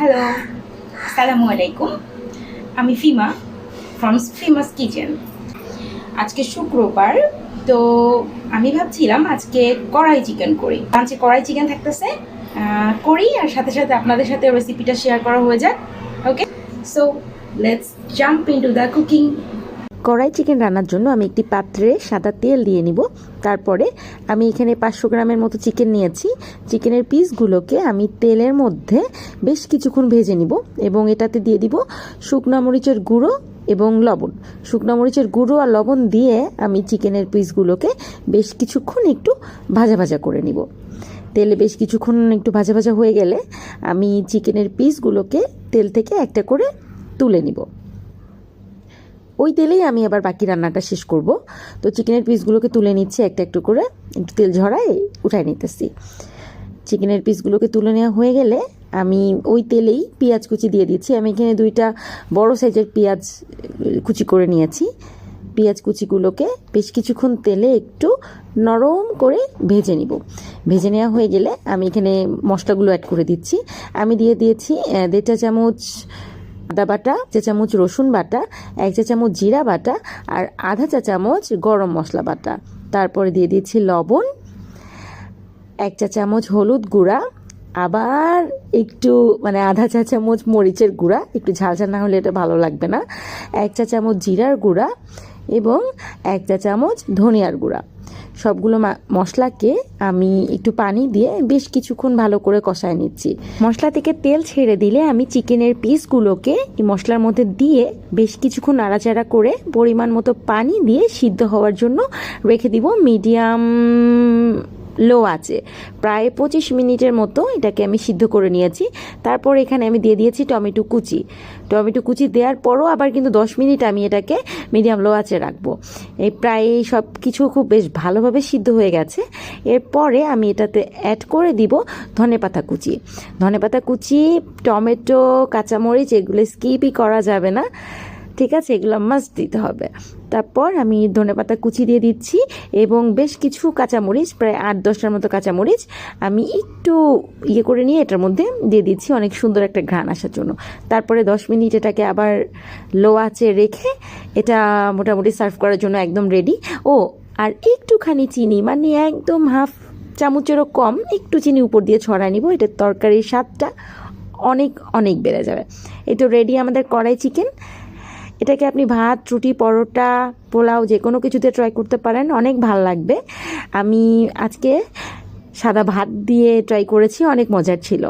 Hello, আসসালামু আলাইকুম। আমি ফিমা ফ্রম ফিমাস কিচেন। আজকে শুক্রবার, তো আমি ভাবছিলাম আজকে কড়াই চিকেন করি। আজকে কড়াই চিকেন থাকতেছে, করি আর সাথে সাথে আপনাদের সাথে রেসিপিটা শেয়ার করা হয়ে যাক। Okay, so let's jump into the cooking. কড়াই চিকেন রান্নার জন্য আমি একটি পাত্রে সাদা তেল দিয়ে নিব। তারপরে আমি এখানে 500 গ্রামের মতো চিকেন নিয়েছি। চিকেনের পিসগুলোকে আমি তেলের মধ্যে বেশ কিছুক্ষণ ভেজে নিব এবং এটাতে দিয়ে দিব শুকনো মরিচের গুঁড়ো এবং লবণ। শুকনো মরিচের গুঁড়ো আর লবণ দিয়ে আমি চিকেনের পিসগুলোকে বেশ কিছুক্ষণ একটু ভাজা ভাজা করে নিব। তেলে বেশ কিছুক্ষণ একটু ভাজা ভাজা হয়ে গেলে আমি চিকেনের পিসগুলোকে তেল থেকে একটা করে তুলে নিব। ওই তেলেই আমি আবার বাকি রান্নাটা শেষ করব। তো চিকেনের পিসগুলোকে তুলে নিচ্ছি একটা একটু করে, একটু তেল ঝরায় উঠাই নিতেছি। চিকেনের পিসগুলোকে তুলে নেওয়া হয়ে গেলে আমি ওই তেলেই পেঁয়াজ কুচি দিয়ে দিচ্ছি। আমি এখানে 2টা বড় সাইজের পেঁয়াজ কুচি করে নিয়েছি। পেঁয়াজ কুচিগুলোকে বেশ কিছুক্ষণ তেলে একটু নরম করে ভেজে নিব। ভেজে নেওয়া হয়ে গেলে আমি এখানে মশলাগুলো অ্যাড করে দিচ্ছি। আমি দিয়ে দিয়েছি 1.5 চা চামচ আদা বাটা, 1 চা চামচ রসুন বাটা, 1 চা চামচ জিরা বাটা আর আধা চা চামচ গরম মশলা বাটা। তারপরে দিয়ে দিচ্ছি লবণ, 1 চা চামচ হলুদ গুঁড়া, আবার একটু আধা চা চামচ মরিচের গুঁড়া, একটু ঝাল ঝাল না হলে এটা ভালো লাগবে না, 1 চা চামচ জিরার গুঁড়া এবং 1 চা চামচ ধনিয়ার গুঁড়া। সবগুলো মশলাকে আমি একটু পানি দিয়ে বেশ কিছুক্ষণ ভালো করে কষায় নিচ্ছি। মশলা থেকে তেল ছেড়ে দিলে আমি চিকেনের পিসগুলোকে এই মশলার মধ্যে দিয়ে বেশ কিছুক্ষণ নাড়াচাড়া করে পরিমাণ মতো পানি দিয়ে সিদ্ধ হওয়ার জন্য রেখে দিব মিডিয়াম লো আছে। প্রায় 25 মিনিটের মতো এটাকে আমি সিদ্ধ করে নিয়েছি। তারপর এখানে আমি দিয়ে দিয়েছি টমেটো কুচি দেওয়ার পরও আবার কিন্তু 10 মিনিট আমি এটাকে মিডিয়াম লো আঁচে রাখবো। এই প্রায় সব কিছু খুব বেশ ভালোভাবে সিদ্ধ হয়ে গেছে। এরপরে আমি এটাতে অ্যাড করে দিব ধনেপাতা কুচি, টমেটো, কাঁচামরিচ, এগুলো স্কিপই করা যাবে না, ঠিক আছে, এগুলো মাস্ট দিতে হবে। তারপর আমি ধনেপাতা কুচি দিয়ে দিচ্ছি এবং বেশ কিছু কাঁচামরিচ, প্রায় 8-10টার মতো কাঁচামরিচ আমি একটু করে নিয়ে এটার মধ্যে দিয়ে দিচ্ছি অনেক সুন্দর একটা ঘ্রাণ আসার জন্য। তারপরে 10 মিনিট এটাকে আবার লো আঁচে রেখে এটা মোটামুটি সার্ভ করার জন্য একদম রেডি। আর একটুখানি চিনি, একদম হাফ চামচেরও কম একটু চিনি উপর দিয়ে ছড়ায় নিব। এটার তরকারির স্বাদটা অনেক অনেক বেড়ে যাবে। এই তো রেডি আমাদের কড়াই চিকেন। এটাকে আপনি ভাত, রুটি, পরোটা, পোলাও যে কোনো কিছুতে ট্রাই করতে পারেন, অনেক ভালো লাগবে। আমি আজকে সাদা ভাত দিয়ে ট্রাই করেছি, অনেক মজার ছিল।